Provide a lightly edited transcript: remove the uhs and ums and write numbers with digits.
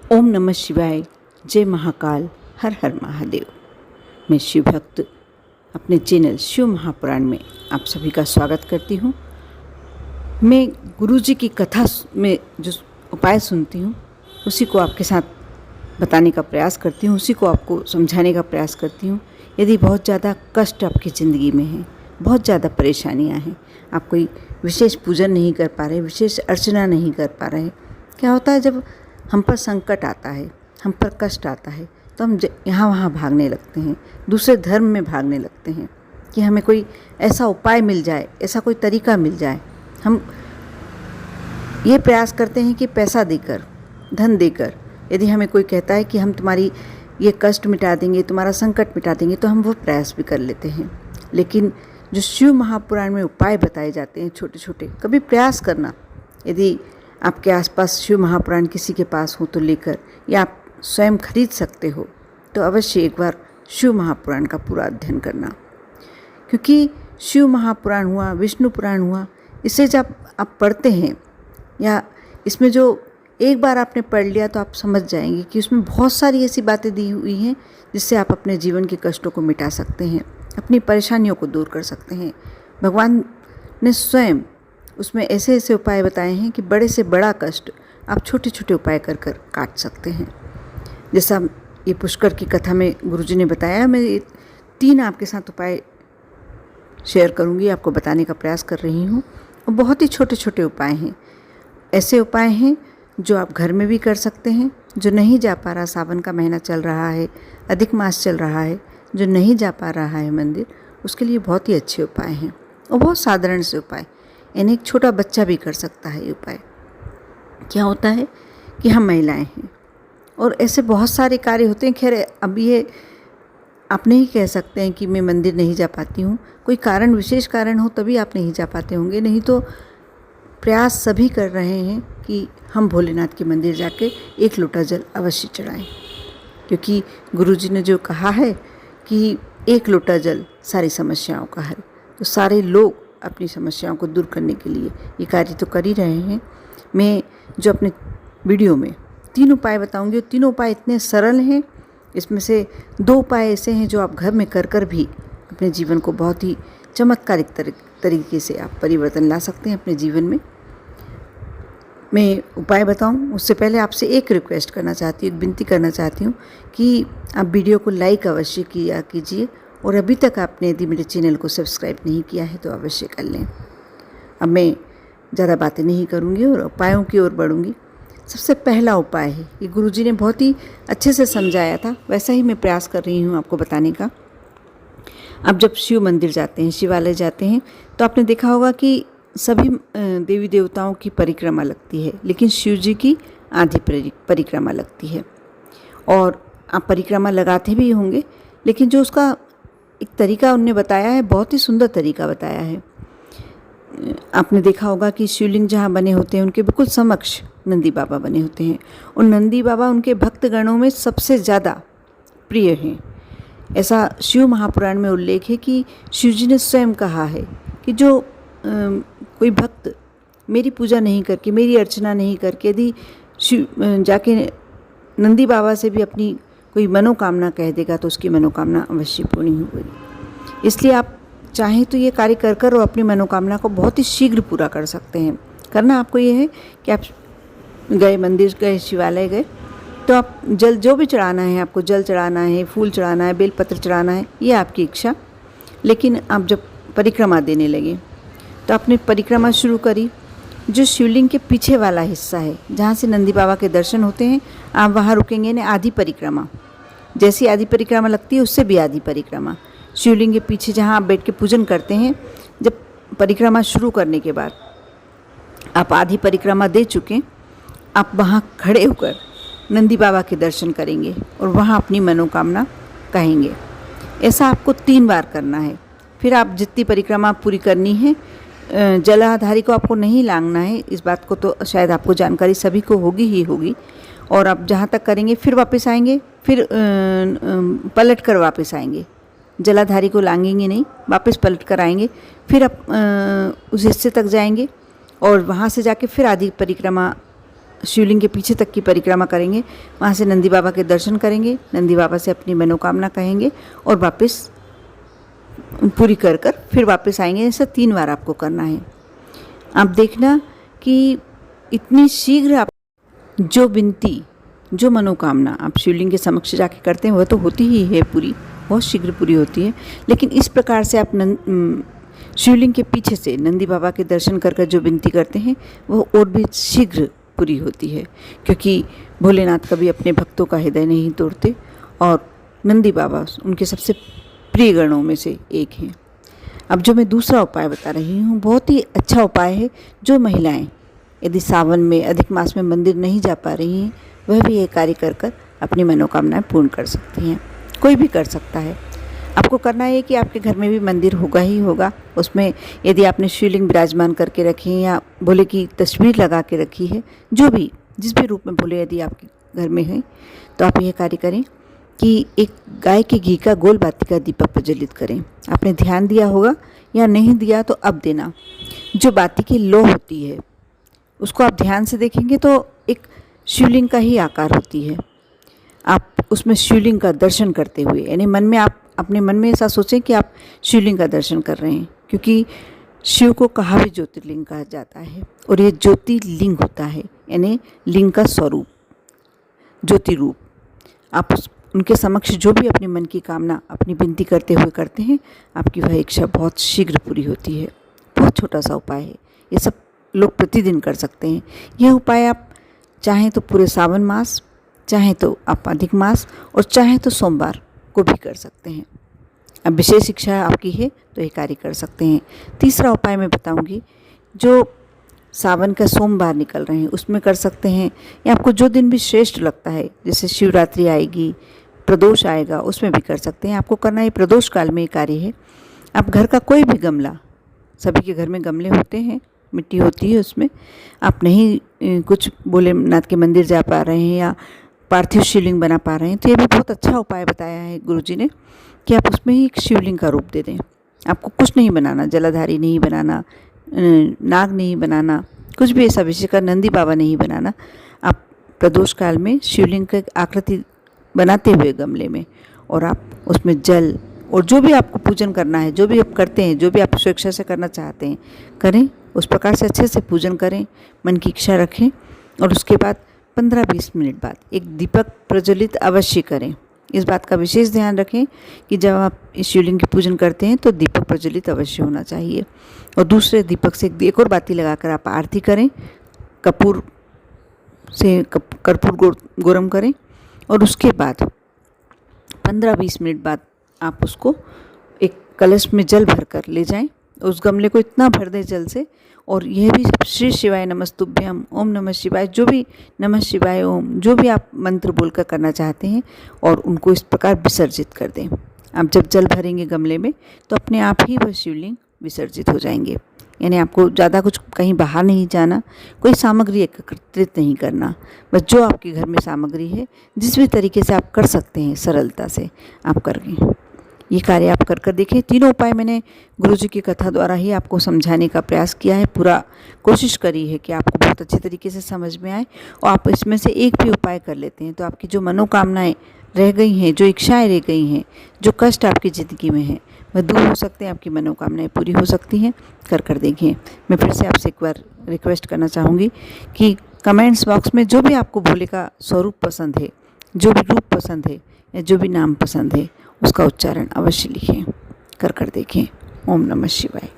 ओम नमः शिवाय। जय महाकाल। हर हर महादेव। मैं शिव भक्त अपने चैनल शिव महापुराण में आप सभी का स्वागत करती हूँ। मैं गुरुजी की कथा में जो उपाय सुनती हूँ उसी को आपके साथ बताने का प्रयास करती हूँ, उसी को आपको समझाने का प्रयास करती हूँ। यदि बहुत ज़्यादा कष्ट आपकी ज़िंदगी में है, बहुत ज़्यादा परेशानियाँ हैं, आप कोई विशेष पूजन नहीं कर पा रहे, विशेष अर्चना नहीं कर पा रहे, क्या होता है जब हम पर संकट आता है, हम पर कष्ट आता है तो हम यहाँ वहाँ भागने लगते हैं, दूसरे धर्म में भागने लगते हैं कि हमें कोई ऐसा उपाय मिल जाए, ऐसा कोई तरीका मिल जाए। हम ये प्रयास करते हैं कि पैसा देकर, धन देकर, यदि हमें कोई कहता है कि हम तुम्हारी ये कष्ट मिटा देंगे, तुम्हारा संकट मिटा देंगे, तो हम वो प्रयास भी कर लेते हैं। लेकिन जो शिव महापुराण में उपाय बताए जाते हैं छोटे छोटे, कभी प्रयास करना, यदि आपके आसपास शिव महापुराण किसी के पास हो तो लेकर, या आप स्वयं खरीद सकते हो तो अवश्य एक बार शिव महापुराण का पूरा अध्ययन करना। क्योंकि शिव महापुराण हुआ, विष्णु पुराण हुआ, इसे जब आप पढ़ते हैं या इसमें जो एक बार आपने पढ़ लिया तो आप समझ जाएंगे कि उसमें बहुत सारी ऐसी बातें दी हुई हैं जिससे आप अपने जीवन के कष्टों को मिटा सकते हैं, अपनी परेशानियों को दूर कर सकते हैं। भगवान ने स्वयं उसमें ऐसे ऐसे उपाय बताए हैं कि बड़े से बड़ा कष्ट आप छोटे छोटे उपाय कर कर काट सकते हैं। जैसा ये पुष्कर की कथा में गुरुजी ने बताया, मैं 3 आपके साथ उपाय शेयर करूंगी, आपको बताने का प्रयास कर रही हूँ। और बहुत ही छोटे छोटे उपाय हैं, ऐसे उपाय हैं जो आप घर में भी कर सकते हैं। जो नहीं जा पा रहा, सावन का महीना चल रहा है, अधिक मास चल रहा है, जो नहीं जा पा रहा है मंदिर, उसके लिए बहुत ही अच्छे उपाय हैं और बहुत साधारण से उपाय, यानी एक छोटा बच्चा भी कर सकता है ये उपाय। क्या होता है कि हम महिलाएं हैं और ऐसे बहुत सारे कार्य होते हैं। खैर अब ये आप नहीं कह सकते हैं कि मैं मंदिर नहीं जा पाती हूँ, कोई कारण, विशेष कारण हो तभी आप नहीं जा पाते होंगे, नहीं तो प्रयास सभी कर रहे हैं कि हम भोलेनाथ के मंदिर जाके 1 लोटा जल अवश्य चढ़ाएं। क्योंकि गुरुजी ने जो कहा है कि 1 लोटा जल सारी समस्याओं का हल, तो सारे लोग अपनी समस्याओं को दूर करने के लिए ये कार्य तो कर ही रहे हैं। मैं जो अपने वीडियो में 3 उपाय बताऊंगी, 3 उपाय इतने सरल हैं, इसमें से 2 उपाय ऐसे हैं जो आप घर में कर कर भी अपने जीवन को बहुत ही चमत्कारिक तरीके से आप परिवर्तन ला सकते हैं अपने जीवन में। मैं उपाय बताऊं उससे पहले आपसे एक रिक्वेस्ट करना चाहती हूँ, एक विनती करना चाहती हूँ कि आप वीडियो को लाइक अवश्य किया कीजिए, और अभी तक आपने यदि मेरे चैनल को सब्सक्राइब नहीं किया है तो अवश्य कर लें। अब मैं ज़्यादा बातें नहीं करूँगी और उपायों की ओर बढ़ूँगी। सबसे पहला उपाय है, ये गुरुजी ने बहुत ही अच्छे से समझाया था, वैसा ही मैं प्रयास कर रही हूँ आपको बताने का। आप जब शिव मंदिर जाते हैं, शिवालय जाते हैं, तो आपने देखा होगा कि सभी देवी देवताओं की परिक्रमा लगती है, लेकिन शिव जी की आधी परिक्रमा लगती है। और आप परिक्रमा लगाते भी होंगे, लेकिन जो उसका एक तरीका उनने बताया है, बहुत ही सुंदर तरीका बताया है। आपने देखा होगा कि शिवलिंग जहाँ बने होते हैं उनके बिल्कुल समक्ष नंदी बाबा बने होते हैं, और नंदी बाबा उनके भक्तगणों में सबसे ज़्यादा प्रिय हैं। ऐसा शिव महापुराण में उल्लेख है कि शिव जी ने स्वयं कहा है कि जो कोई भक्त मेरी पूजा नहीं करके, मेरी अर्चना नहीं करके, यदि शिव जाके नंदी बाबा से भी अपनी कोई मनोकामना कह देगा तो उसकी मनोकामना अवश्य पूर्ण होगी। इसलिए आप चाहें तो ये कार्य कर कर और अपनी मनोकामना को बहुत ही शीघ्र पूरा कर सकते हैं। करना आपको ये है कि आप गए, मंदिर गए, शिवालय गए, तो आप जल जो भी चढ़ाना है, आपको जल चढ़ाना है, फूल चढ़ाना है, बेलपत्र चढ़ाना है, ये आपकी इच्छा। लेकिन आप जब परिक्रमा देने लगे तो आपने परिक्रमा शुरू करी। जो शिवलिंग के पीछे वाला हिस्सा है जहाँ से नंदी बाबा के दर्शन होते हैं, आप वहाँ रुकेंगे ने आधी परिक्रमा, जैसी आधी परिक्रमा लगती है उससे भी आधी परिक्रमा, शिवलिंग के पीछे जहाँ आप बैठ के पूजन करते हैं, जब परिक्रमा शुरू करने के बाद आप आधी परिक्रमा दे चुके, आप वहाँ खड़े होकर नंदी बाबा के दर्शन करेंगे और वहाँ अपनी मनोकामना कहेंगे। ऐसा आपको 3 बार करना है। फिर आप जितनी परिक्रमा पूरी करनी है, जलाधारी को आपको नहीं लांघना है, इस बात को तो शायद आपको जानकारी सभी को होगी ही होगी। और आप जहाँ तक करेंगे फिर वापस आएंगे, फिर पलट कर वापस आएंगे, जलाधारी को लांघेंगे नहीं, वापस पलट कर आएंगे, फिर आप उस हिस्से तक जाएंगे और वहाँ से जाके फिर आधी परिक्रमा शिवलिंग के पीछे तक की परिक्रमा करेंगे। वहाँ से नंदी बाबा के दर्शन करेंगे, नंदी बाबा से अपनी मनोकामना कहेंगे और वापस पूरी कर फिर वापस आएंगे। ऐसा 3 बार आपको करना है। आप देखना कि इतनी शीघ्र आप जो विनती, जो मनोकामना आप शिवलिंग के समक्ष जाके करते हैं वह तो होती ही है पूरी, बहुत शीघ्र पूरी होती है। लेकिन इस प्रकार से आप शिवलिंग के पीछे से नंदी बाबा के दर्शन कर जो विनती करते हैं वह और भी शीघ्र पूरी होती है, क्योंकि भोलेनाथ कभी अपने भक्तों का हृदय नहीं तोड़ते और नंदी बाबा उनके सबसे प्रिय गणों में से एक हैं। अब जो मैं दूसरा उपाय बता रही हूँ बहुत ही अच्छा उपाय है। जो महिलाएं यदि सावन में अधिक मास में मंदिर नहीं जा पा रही हैं वह भी ये कार्य कर अपनी मनोकामनाएं पूर्ण कर सकती हैं। कोई भी कर सकता है। आपको करना है कि आपके घर में भी मंदिर होगा ही होगा। उसमें यदि आपने शिवलिंग विराजमान करके रखे हैं या भोले की तस्वीर लगा के रखी है, जो भी जिस भी रूप में भोले यदि आपके घर में है, तो आप यह कार्य करें कि एक गाय के घी का गोल बाती का दीपक प्रज्वलित करें। आपने ध्यान दिया होगा या नहीं दिया तो अब देना। जो बाती की लो होती है उसको आप ध्यान से देखेंगे तो एक शिवलिंग का ही आकार होती है। आप उसमें शिवलिंग का दर्शन करते हुए, यानी मन में आप अपने मन में ऐसा सोचें कि आप शिवलिंग का दर्शन कर रहे हैं, क्योंकि शिव को कहा भी ज्योतिर्लिंग कहा जाता है और ये ज्योतिर्लिंग होता है, यानी लिंग का स्वरूप, ज्योति रूप। आप उनके समक्ष जो भी अपने मन की कामना अपनी विनती करते हुए करते हैं, आपकी वह इच्छा बहुत शीघ्र पूरी होती है। बहुत छोटा सा उपाय है, ये सब लोग प्रतिदिन कर सकते हैं। यह उपाय आप चाहें तो पूरे सावन मास, चाहें तो आप अधिक मास और चाहें तो सोमवार को भी कर सकते हैं। अब विशेष इच्छा आपकी है तो ये कार्य कर सकते हैं। तीसरा उपाय मैं बताऊंगी, जो सावन का सोमवार निकल रहे हैं उसमें कर सकते हैं, या आपको जो दिन भी श्रेष्ठ लगता है, जैसे शिवरात्रि आएगी, प्रदोष आएगा, उसमें भी कर सकते हैं। आपको करना है प्रदोष काल में ये कार्य है। आप घर का कोई भी गमला, सभी के घर में गमले होते हैं, मिट्टी होती है उसमें, आप नहीं कुछ भोलेनाथ के मंदिर जा पा रहे हैं या पार्थिव शिवलिंग बना पा रहे हैं, तो ये भी बहुत अच्छा उपाय बताया है गुरुजी ने कि आप उसमें ही एक शिवलिंग का रूप दे दें। आपको कुछ नहीं बनाना, जलाधारी नहीं बनाना, नाग नहीं बनाना, कुछ भी ऐसा विशेषकर नंदी बाबा नहीं बनाना। आप प्रदोष काल में शिवलिंग की आकृति बनाते हुए गमले में, और आप उसमें जल और जो भी आपको पूजन करना है, जो भी आप करते हैं, जो भी आप स्वेच्छा से करना चाहते हैं करें, उस प्रकार से अच्छे से पूजन करें, मन की इच्छा रखें और उसके बाद 15-20 मिनट बाद एक दीपक प्रज्वलित अवश्य करें। इस बात का विशेष ध्यान रखें कि जब आप इस शिवलिंग की पूजन करते हैं तो दीपक प्रज्वलित अवश्य होना चाहिए, और दूसरे दीपक से एक और बाती लगाकर आप आरती करें, कपूर से कर्पूर गौरम करें, और उसके बाद 15-20 मिनट बाद आप उसको एक कलश में जल भर कर ले जाएं। उस गमले को इतना भर दें जल से, और यह भी श्री शिवाय नमस्तुभ्यम, ओम नमः शिवाय, जो भी नमः शिवाय ओम, जो भी आप मंत्र बोलकर करना चाहते हैं, और उनको इस प्रकार विसर्जित कर दें। आप जब जल भरेंगे गमले में तो अपने आप ही वह शिवलिंग विसर्जित हो जाएंगे। यानी आपको ज़्यादा कुछ कहीं बाहर नहीं जाना, कोई सामग्री एकत्रित नहीं करना, बस जो आपके घर में सामग्री है, जिस भी तरीके से आप कर सकते हैं सरलता से आप करें। ये कार्य आप कर देखें। तीनों उपाय मैंने गुरुजी की कथा द्वारा ही आपको समझाने का प्रयास किया है, पूरा कोशिश करी है कि आपको बहुत अच्छी तरीके से समझ में आए, और आप इसमें से एक भी उपाय कर लेते हैं तो आपकी जो मनोकामनाएं रह गई हैं, जो इच्छाएं रह गई हैं, जो कष्ट आपकी ज़िंदगी में है, वह दूर हो सकते हैं, आपकी मनोकामनाएं पूरी हो सकती हैं। कर देखें। मैं फिर से आपसे एक बार रिक्वेस्ट करना चाहूँगी कि कमेंट्स बॉक्स में जो भी आपको भोले का स्वरूप पसंद है, जो भी रूप पसंद है या जो भी नाम पसंद है, उसका उच्चारण अवश्य लिखें। कर देखें। ओम नमः शिवाय।